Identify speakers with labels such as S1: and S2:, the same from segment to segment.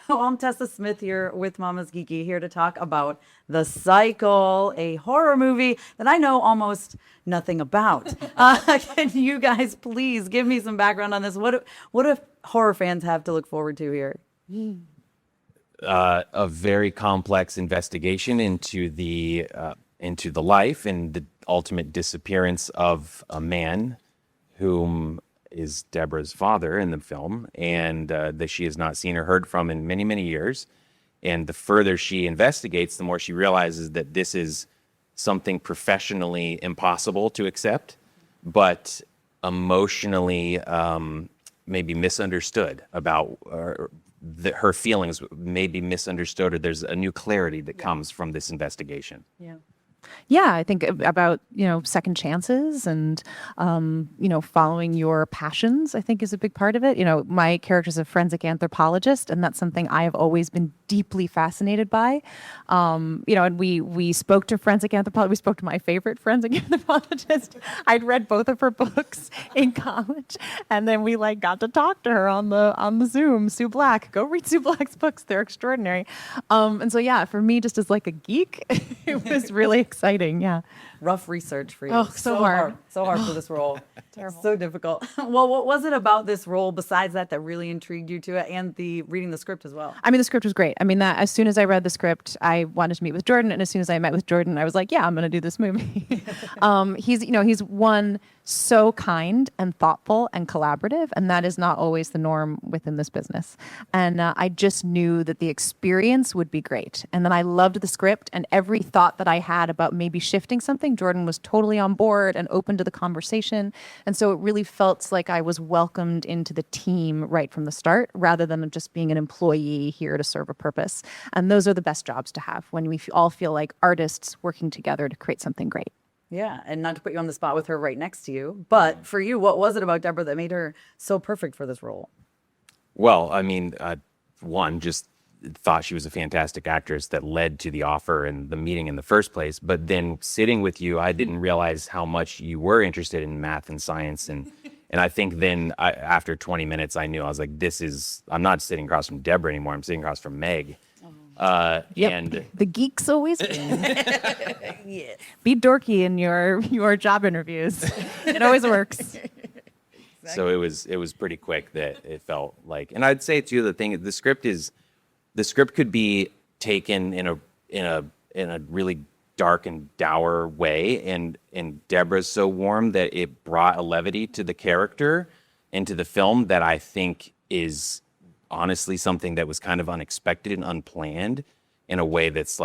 S1: Well, I'm Tessa Smith here with Mama's Geeky, here to talk about The Cycle, a horror movie that I know almost nothing about. Can you guys please give me some background on this? What do horror fans have to look forward to here?
S2: A very complex investigation into the life and the ultimate disappearance of a man whom is Deborah's father in the film, and that she has not seen or heard from in many, many years. And the further she investigates, the more she realizes that this is something professionally impossible to accept, but emotionally maybe misunderstood about her feelings may be misunderstood, or there's a new clarity that comes from this investigation.
S3: Yeah, I think about, second chances and, following your passions, I think is a big part of it. My character's a forensic anthropologist, and that's something I have always been deeply fascinated by. And we spoke to forensic anthropologists. We spoke to my favorite forensic anthropologist. I'd read both of her books in college, and then we got to talk to her on the Zoom. Sue Black, go read Sue Black's books; they're extraordinary. And so yeah, for me, just as a geek, it was really exciting. Yeah.
S1: Rough research for you.
S3: Oh, so hard.
S1: So hard for this role.
S3: Terrible.
S1: So difficult. Well, what was it about this role besides that really intrigued you to it, and the reading the script as well?
S3: I mean, the script was great. I mean, that as soon as I read the script, I wanted to meet with Jordan, and as soon as I met with Jordan, I was like, yeah, I'm going to do this movie. He's one so kind and thoughtful and collaborative, and that is not always the norm within this business. And I just knew that the experience would be great. And then I loved the script, and every thought that I had about maybe shifting something, Jordan was totally on board and open to the conversation. And so it really felt like I was welcomed into the team right from the start, rather than just being an employee here to serve a purpose. And those are the best jobs to have, when we all feel like artists working together to create something great.
S1: Yeah, and not to put you on the spot with her right next to you, but for you, what was it about Deborah that made her so perfect for this role?
S2: Well, I mean, one, just thought she was a fantastic actress that led to the offer and the meeting in the first place. But then sitting with you, I didn't realize how much you were interested in math and science. And I think then after 20 minutes, I knew, I was like, I'm not sitting across from Deborah anymore. I'm sitting across from Meg. And
S3: the geeks always win.
S1: Yes.
S3: Be dorky in your job interviews. It always works.
S1: Exactly.
S2: So it was pretty quick that it felt like, and I'd say too, the script could be taken in a really dark and dour way, and Deborah's so warm that it brought a levity to the character and to the film that I think is honestly something that was kind of unexpected and unplanned in a way that's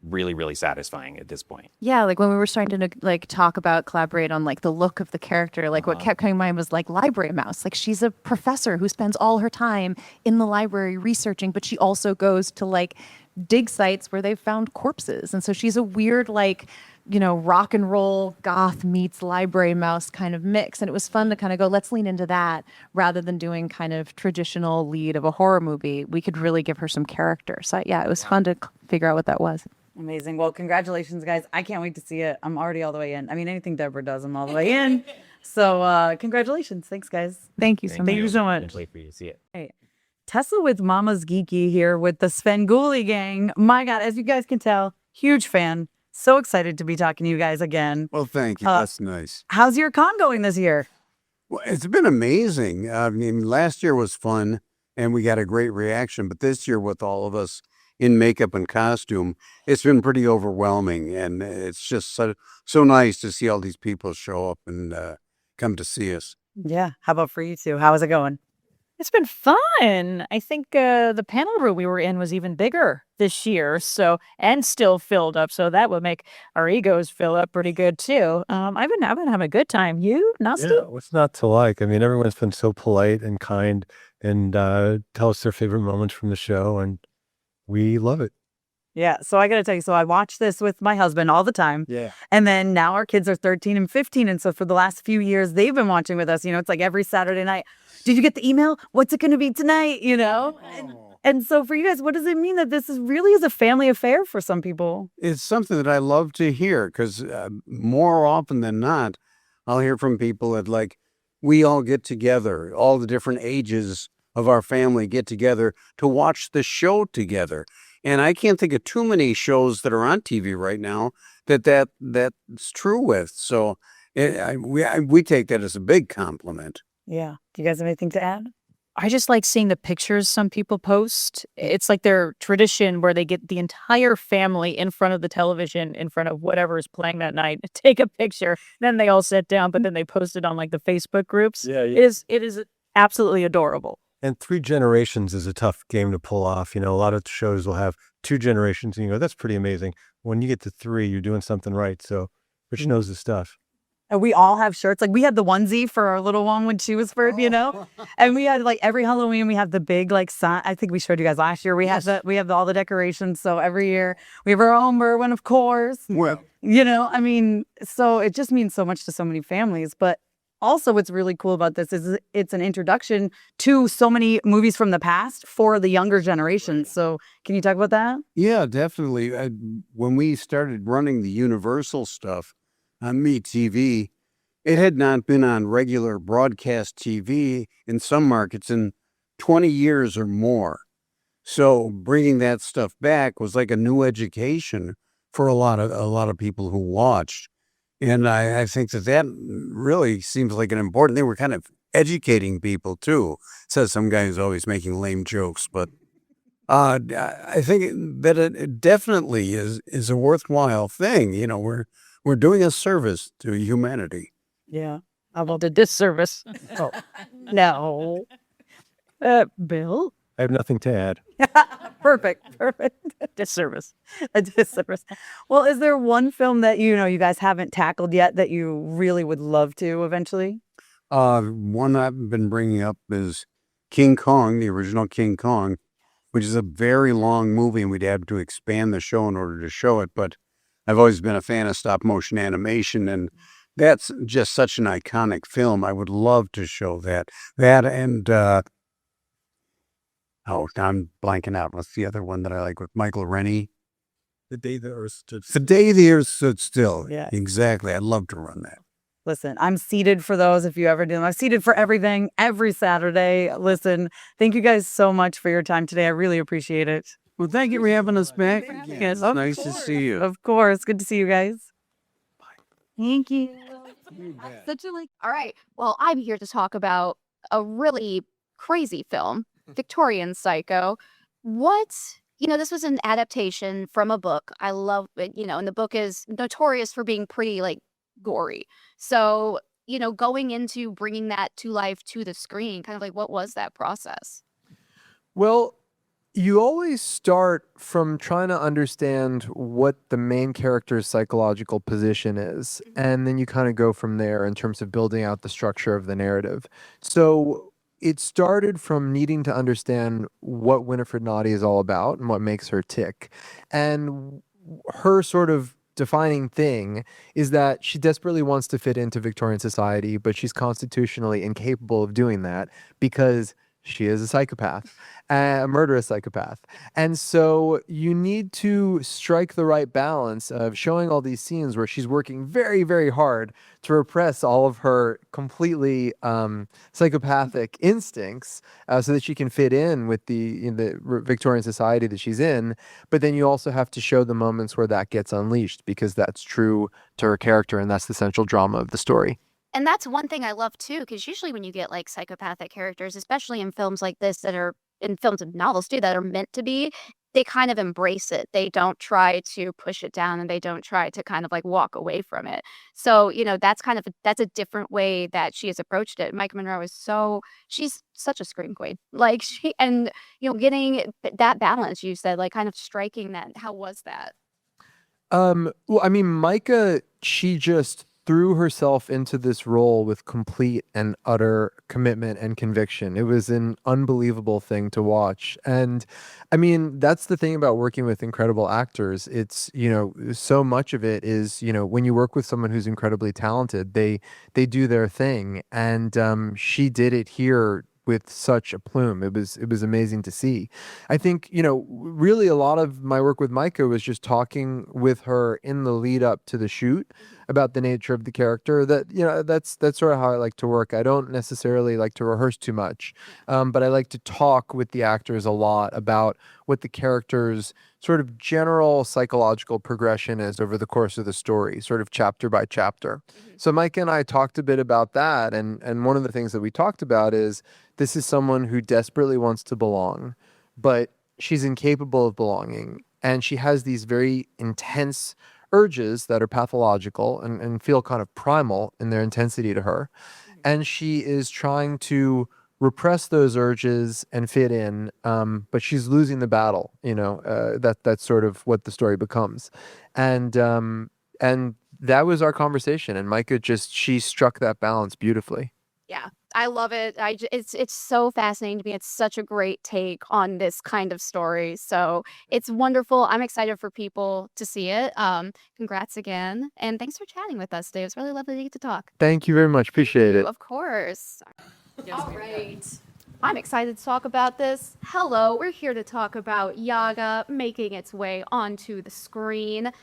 S2: really, really satisfying at this point.
S3: Yeah, when we were starting to talk about collaborate on the look of the character, what kept coming to mind was library mouse. She's a professor who spends all her time in the library researching, but she also goes to dig sites where they've found corpses. And so she's a weird rock and roll goth meets library mouse kind of mix. And it was fun to kind of go, let's lean into that rather than doing kind of traditional lead of a horror movie. We could really give her some character. So yeah, it was fun to figure out what that was.
S1: Amazing. Well, congratulations, guys. I can't wait to see it. I'm already all the way in. I mean, anything Deborah does, I'm all the way in. So congratulations. Thanks, guys.
S3: Thank you so much.
S1: Thank you so much.
S2: Can't wait for you to see it.
S1: Hey, Tessa with Mama's Geeky here with the Svengoolie gang. My God, as you guys can tell, huge fan. So excited to be talking to you guys again.
S4: Well, thank you. That's nice.
S1: How's your con going this year?
S4: Well, it's been amazing. I mean, last year was fun and we got a great reaction, but this year with all of us in makeup and costume, it's been pretty overwhelming. And it's just so nice to see all these people show up and come to see us.
S1: Yeah. How about for you two? How is it going?
S5: It's been fun. I think the panel room we were in was even bigger this year, and still filled up. So that would make our egos fill up pretty good too. I've been having a good time. You, Nasty?
S6: Yeah, what's not to like? I mean, everyone's been so polite and kind, and tell us their favorite moments from the show, and we love it.
S1: Yeah. So I got to tell you, so I watch this with my husband all the time.
S6: Yeah.
S1: And then now our kids are 13 and 15. And so for the last few years, they've been watching with us. It's every Saturday night. Did you get the email? What's it going to be tonight? And so for you guys, what does it mean that this really is a family affair for some people?
S4: It's something that I love to hear because more often than not, I'll hear from people that we all get together, all the different ages of our family get together to watch the show together. And I can't think of too many shows that are on TV right now that's true with. So we take that as a big compliment.
S1: Yeah. Do you guys have anything to add?
S5: I just like seeing the pictures some people post. It's like their tradition where they get the entire family in front of the television, in front of whatever is playing that night, take a picture. Then they all sit down, but then they post it on like the Facebook groups.
S6: Yeah, yeah.
S5: It is absolutely adorable.
S6: And 3 generations is a tough game to pull off. You know, a lot of shows will have 2 generations, and you go, that's pretty amazing. When you get to 3, you're doing something right. So Rich knows his stuff.
S1: And we all have shirts. Like we had the onesie for our little one when she was birth, you know? And we had like every Halloween, we have the big like sign. I think we showed you guys last year. We have all the decorations. So every year we have our own Merwin, of course.
S4: Well,
S1: You know, I mean, so it just means so much to so many families. But also what's really cool about this is it's an introduction to so many movies from the past for the younger generation. So can you talk about that?
S4: yeah, definitely. When we started running the Universal stuff on MeTV, it had not been on regular broadcast TV in some markets in 20 years or more. So bringing that stuff back was like a new education for a lot of people who watched. And I think that really seems like an important thing. We're kind of educating people too. Says some guy who's always making lame jokes, but I think that it definitely is a worthwhile thing. You know, we're doing a service to humanity.
S1: Yeah.
S5: About the disservice.
S1: Oh, no.
S5: Bill?
S6: I have nothing to add.
S1: Perfect.
S5: Disservice.
S1: A disservice. Well, is there one film that you guys haven't tackled yet that you really would love to eventually?
S4: One I've been bringing up is King Kong, the original King Kong, which is a very long movie, and we'd have to expand the show in order to show it. But I've always been a fan of stop motion animation, and that's just such an iconic film. I would love to show that. That and now I'm blanking out. What's the other one that I like with Michael Rennie?
S6: The Day the Earth Stood
S4: The Day the Earth Stood Still.
S1: Yeah.
S4: Exactly. I'd love to run that.
S1: Listen, I'm seated for those if you ever do them. I'm seated for everything every Saturday. Listen, thank you guys so much for your time today. I really appreciate it.
S4: Well, thank you for having us back.
S1: Yes,
S4: It's
S1: of
S4: nice to see you.
S1: Of course. Good to see you guys. Thank you.
S7: All right. Well, I'm here to talk about a really crazy film, Victorian Psycho. This was an adaptation from a book. I love it, and the book is notorious for being pretty like gory. So, going into bringing that to life to the screen, kind of like what was that process?
S8: Well, you always start from trying to understand what the main character's psychological position is, and then you kind of go from there in terms of building out the structure of the narrative. So it started from needing to understand what Winifred Naughty is all about and what makes her tick. And her sort of defining thing is that she desperately wants to fit into Victorian society, but she's constitutionally incapable of doing that because she is a psychopath, a murderous psychopath. And so you need to strike the right balance of showing all these scenes where she's working very, very hard to repress all of her completely psychopathic instincts so that she can fit in with the Victorian society that she's in. But then you also have to show the moments where that gets unleashed because that's true to her character and that's the central drama of the story.
S7: And that's one thing I love too, because usually when you get like psychopathic characters, especially in films like this that are in films and novels too, that are meant to be, they kind of embrace it. They don't try to push it down and they don't try to kind of like walk away from it. So, that's a different way that she has approached it. Mike Monroe she's such a scream queen. Like getting that balance, you said, like kind of striking that. How was that?
S8: Well, I mean, Micah, she just threw herself into this role with complete and utter commitment and conviction. It was an unbelievable thing to watch. And I mean, that's the thing about working with incredible actors. It's, so much of it is, when you work with someone who's incredibly talented, they do their thing. And she did it here with such a plume. It was amazing to see. I think, really a lot of my work with Micah was just talking with her in the lead up to the shoot about the nature of the character. That, you know, that's sort of how I like to work. I don't necessarily like to rehearse too much, but I like to talk with the actors a lot about what the character's sort of general psychological progression is over the course of the story, sort of chapter by chapter. So Mike and I talked a bit about that, and one of the things that we talked about is this is someone who desperately wants to belong, but she's incapable of belonging, and she has these very intense urges that are pathological and feel kind of primal in their intensity to her. And she is trying to repress those urges and fit in, but she's losing the battle. You know, that's sort of what the story becomes, and that was our conversation. And Micah she struck that balance beautifully.
S7: Yeah, I love it. It's so fascinating to me. It's such a great take on this kind of story. So it's wonderful. I'm excited for people to see it. Congrats again, and thanks for chatting with us today. It was really lovely to get to talk.
S8: Thank you very much. Appreciate it.
S7: Of course. All right. I'm excited to talk about this. Hello, we're here to talk about Yaga making its way onto the screen.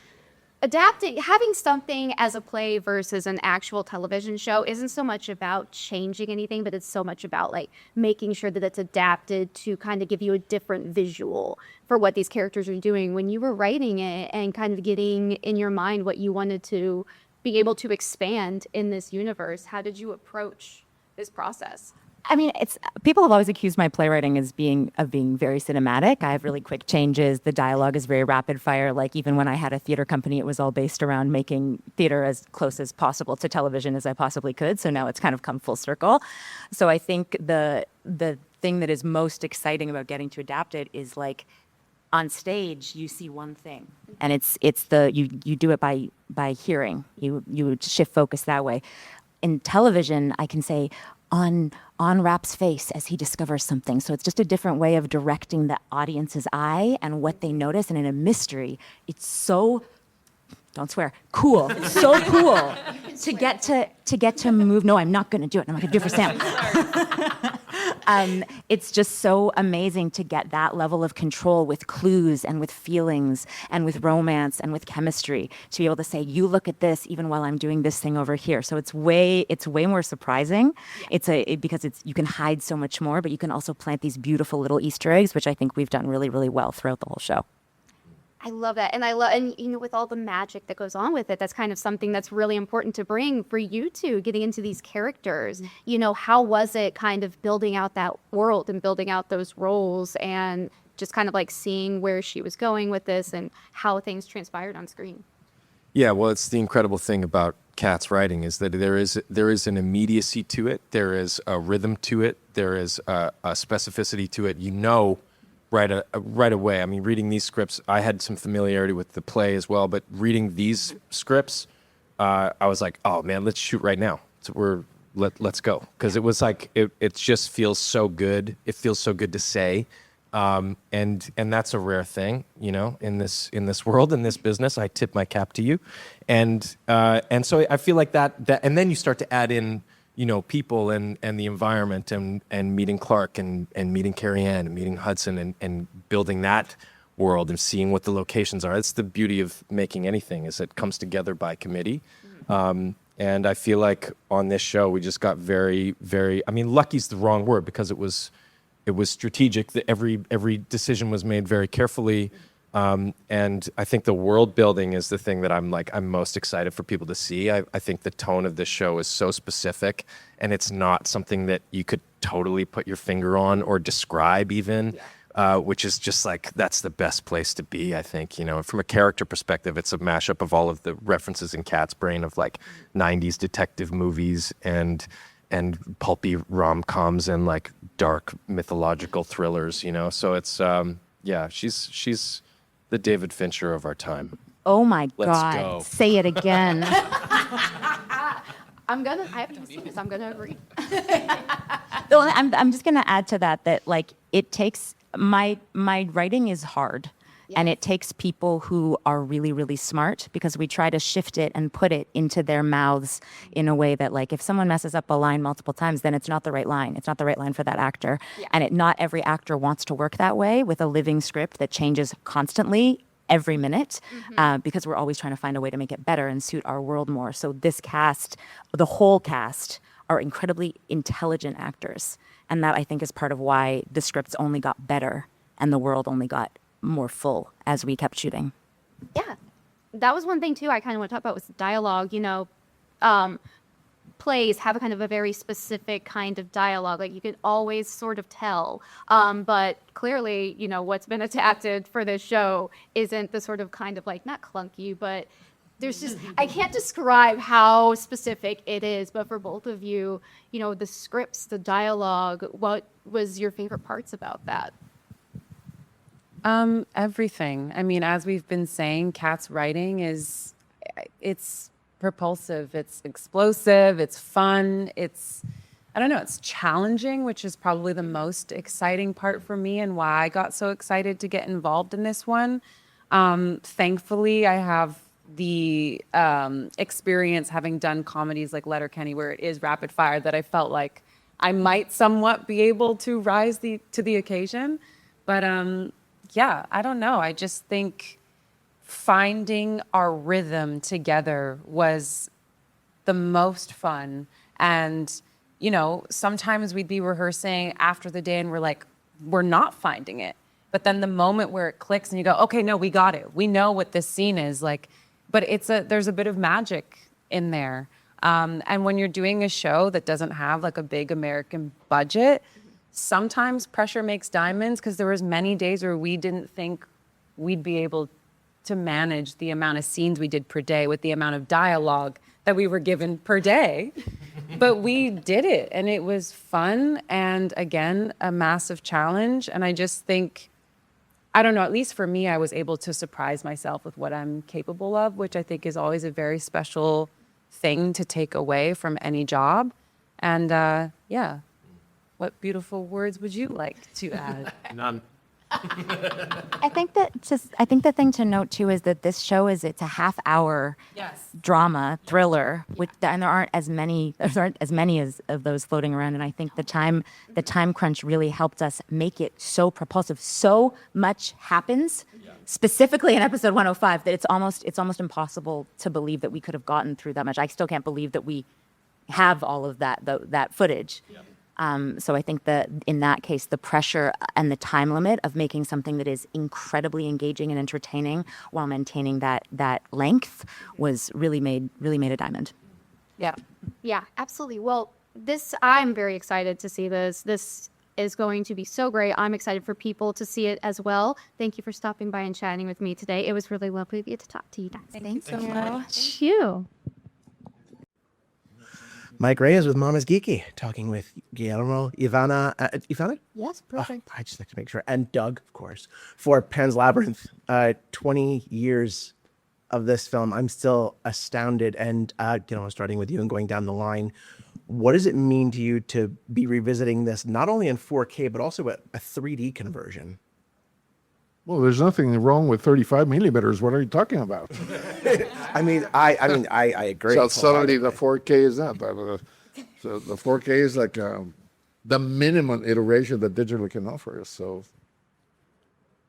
S7: Having something as a play versus an actual television show isn't so much about changing anything, but it's so much about like making sure that it's adapted to kind of give you a different visual for what these characters are doing. When you were writing it and kind of getting in your mind what you wanted to be able to expand in this universe, how did you approach this process?
S9: I mean, people have always accused my playwriting of being very cinematic. I have really quick changes. The dialogue is very rapid fire. Like even when I had a theater company, it was all based around making theater as close as possible to television as I possibly could. So now it's kind of come full circle. So I think the thing that is most exciting about getting to adapt it is like on stage you see one thing, and you do it by hearing. You shift focus that way. In television, I can say on Rap's face as he discovers something. So it's just a different way of directing the audience's eye and what they notice. And in a mystery, it's so, don't swear, cool. It's so cool to get to move. No, I'm not going to do it. I'm not going to do it for Sam. It's just so amazing to get that level of control with clues and with feelings and with romance and with chemistry to be able to say, you look at this even while I'm doing this thing over here. So it's way more surprising. Because you can hide so much more, but you can also plant these beautiful little Easter eggs, which I think we've done really, really well throughout the whole show.
S7: I love that. And you know, with all the magic that goes on with it, that's kind of something that's really important to bring for you two, getting into these characters. You know, how was it kind of building out that world and building out those roles and just kind of like seeing where she was going with this and how things transpired on screen?
S10: Yeah, well, it's the incredible thing about Kat's writing is that there is an immediacy to it. There is a rhythm to it. There is a specificity to it. You know, right away. I mean, reading these scripts, I had some familiarity with the play as well, but reading these scripts, I was like, oh man, let's shoot right now. So let's go, because it was like it just feels so good. It feels so good to say, and that's a rare thing, you know, in this world, in this business. I tip my cap to you, and so I feel like that, and then you start to add in, you know, people and the environment and meeting Clark and meeting Carrie Ann and meeting Hudson and building that world and seeing what the locations are. That's the beauty of making anything, is it comes together by committee. And I feel like on this show, we just got very, very, I mean, lucky's the wrong word, because it was strategic. That every decision was made very carefully. And I think the world building is the thing that I'm most excited for people to see. I think the tone of this show is so specific, and it's not something that you could totally put your finger on or describe even, which is just like, that's the best place to be, I think. You know, from a character perspective, it's a mashup of all of the references in Kat's brain of like 90s detective movies and pulpy rom-coms and like dark mythological thrillers, you know? So it's, she's the David Fincher of our time.
S9: Oh my
S10: Let's
S9: God.
S10: go.
S9: Say it again.
S7: I have to see this. I'm gonna agree.
S9: I'm just gonna add to that like it takes, my writing is hard. And it takes people who are really, really smart, because we try to shift it and put it into their mouths in a way that, like, if someone messes up a line multiple times, then it's not the right line. It's not the right line for that actor. Yeah. And not every actor wants to work that way with a living script that changes constantly. every minute because we're always trying to find a way to make it better and suit our world more. So this cast, the whole cast, are incredibly intelligent actors. And that, I think, is part of why the scripts only got better and the world only got more full as we kept shooting.
S7: Yeah, that was one thing too I kind of want to talk about was dialogue. Plays have a kind of a very specific kind of dialogue, like you can always sort of tell. But clearly, what's been adapted for this show isn't the sort of kind of like, not clunky, but there's just, I can't describe how specific it is. But for both of you, the scripts, the dialogue, what was your favorite parts about that?
S11: Everything. I mean, as we've been saying, Kat's writing it's propulsive, it's explosive, it's fun, it's challenging, which is probably the most exciting part for me and why I got so excited to get involved in this one. Thankfully, I have the experience having done comedies like Letterkenny, where it is rapid fire, that I felt like I might somewhat be able to rise to the occasion. But yeah, I don't know. I just think finding our rhythm together was the most fun. And, sometimes we'd be rehearsing after the day and we're like, we're not finding it. But then the moment where it clicks and you go, okay, no, we got it. We know what this scene is like, but there's a bit of magic in there. And when you're doing a show that doesn't have like a big American budget, sometimes pressure makes diamonds, because there was many days where we didn't think we'd be able to manage the amount of scenes we did per day with the amount of dialogue that we were given per day. But we did it, and it was fun, and again, a massive challenge. And I just think, I don't know, at least for me, I was able to surprise myself with what I'm capable of, which I think is always a very special thing to take away from any job. And yeah, what beautiful words would you like to add?
S10: None.
S9: I think the thing to note too is that this show it's a half-hour drama thriller, and there aren't as many of those floating around. And I think the time crunch really helped us make it so propulsive. So much happens, specifically in episode 105, that it's almost impossible to believe that we could have gotten through that much. I still can't believe that we have all of that footage. So I think that in that case, the pressure and the time limit of making something that is incredibly engaging and entertaining while maintaining that length was really made a diamond.
S11: Yeah.
S7: Yeah, absolutely. Well, I'm very excited to see this. This is going to be so great. I'm excited for people to see it as well. Thank you for stopping by and chatting with me today. It was really lovely to get to talk to you guys.
S9: Thanks so much.
S7: Thank you.
S12: Mike Reyes with Mama's Geeky, talking with Guillermo, Ivana?
S7: Yes,
S12: perfect. I just like to make sure. And Doug, of course, for Pan's Labyrinth. 20 years of this film. I'm still astounded. And, starting with you and going down the line, what does it mean to you to be revisiting this, not only in 4K, but also a 3D conversion?
S13: Well, there's nothing wrong with 35 millimeters. What are you talking about?
S12: I agree.
S13: So suddenly the 4K is that. So the 4K is like the minimum iteration that digital can offer. So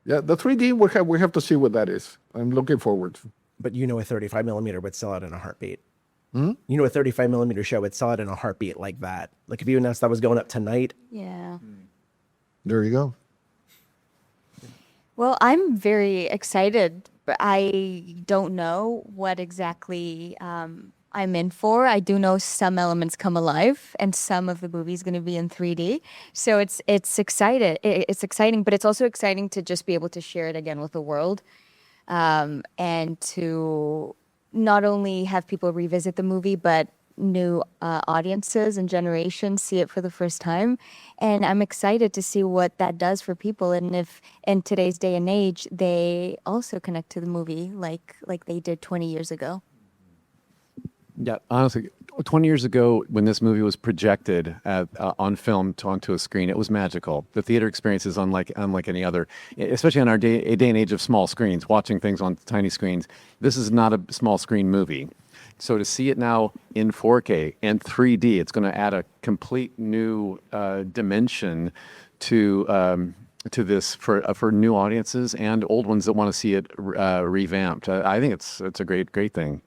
S13: yeah, the 3D we have to see what that is. I'm looking forward.
S12: But a 35 millimeter would sell out in a heartbeat. A 35 millimeter show would sell out in a heartbeat like that. Like if you announced that was going up tonight.
S7: Yeah.
S13: There you go.
S14: Well, I'm very excited, but I don't know what exactly I'm in for. I do know some elements come alive, and some of the movie's going to be in 3D. So it's excited. It's exciting, but it's also exciting to just be able to share it again with the world, and to not only have people revisit the movie, but new audiences and generations see it for the first time. And I'm excited to see what that does for people, and if in today's day and age they also connect to the movie like they did 20 years ago.
S15: Yeah, honestly, 20 years ago when this movie was projected on film onto a screen, it was magical. The theater experience is unlike any other, especially on our day and age of small screens, watching things on tiny screens. This is not a small screen movie. So to see it now in 4K and 3D, it's going to add a complete new dimension to to this for new audiences and old ones that want to see it revamped. I think it's a great thing.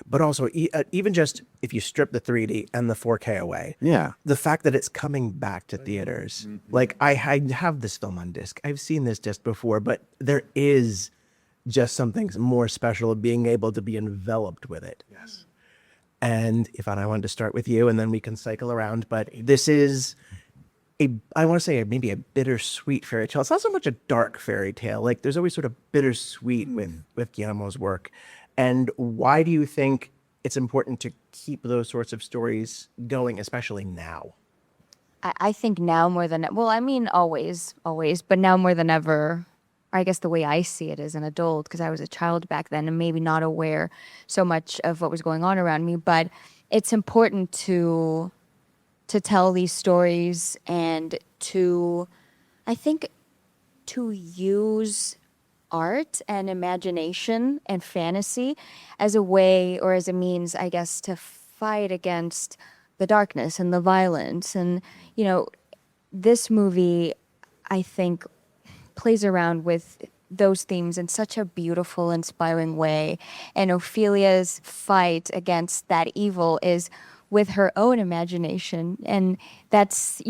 S12: But also, even just if you strip the 3D and the 4K away,
S15: Yeah.
S12: the fact that it's coming back to theaters, like I have this film on disc. I've seen this disc before, but there is just something more special of being able to be enveloped with it.
S15: Yes.
S12: And Ivana, I wanted to start with you, and then we can cycle around. But this is I want to say maybe a bittersweet fairy tale. It's not so much a dark fairy tale. Like there's always sort of bittersweet with Guillermo's work. And why do you think it's important to keep those sorts of stories going, especially now?
S14: I think now more than, well, I mean, always, but now more than ever, I guess the way I see it as an adult, because I was a child back then and maybe not aware so much of what was going on around me, but it's important to tell these stories and I think, to use art and imagination and fantasy as a way or as a means, I guess, to fight against the darkness and the violence. And, you know, this movie, I think, plays around with those themes in such a beautiful, inspiring way. And Ophelia's fight against that evil is with her own imagination, and that's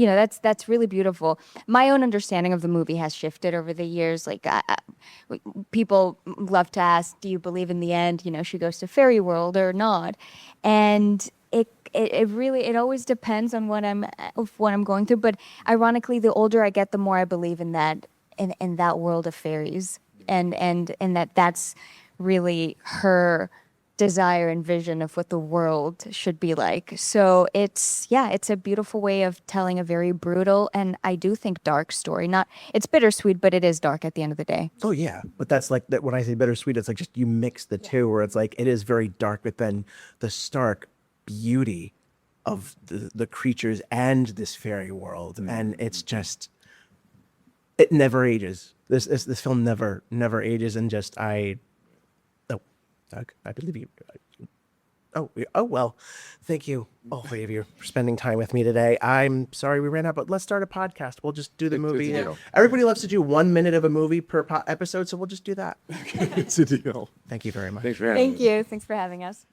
S14: really beautiful. My own understanding of the movie has shifted over the years. Like people love to ask, do you believe in the end, she goes to fairy world or not? And it really always depends on what I'm going through. But ironically, the older I get, the more I believe in that world of fairies, and that's really her desire and vision of what the world should be like. So it's a beautiful way of telling a very brutal and I do think dark story. It's bittersweet, but it is dark at the end of the day.
S12: Oh yeah, but that's like that. When I say bittersweet, it's like just you mix the two, where it's like it is very dark, but then the stark beauty of the creatures and this fairy world, and it's just it never ages. This film never ages, and just Doug, I believe you. Oh well, thank you, all three of you, for spending time with me today. I'm sorry we ran out, but let's start a podcast. We'll just do the movie. Everybody loves to do 1 minute of a movie per episode, so we'll just do that.
S15: It's a deal.
S12: Thank you very much.
S15: Thanks for having
S14: Thank you. Thanks for having us.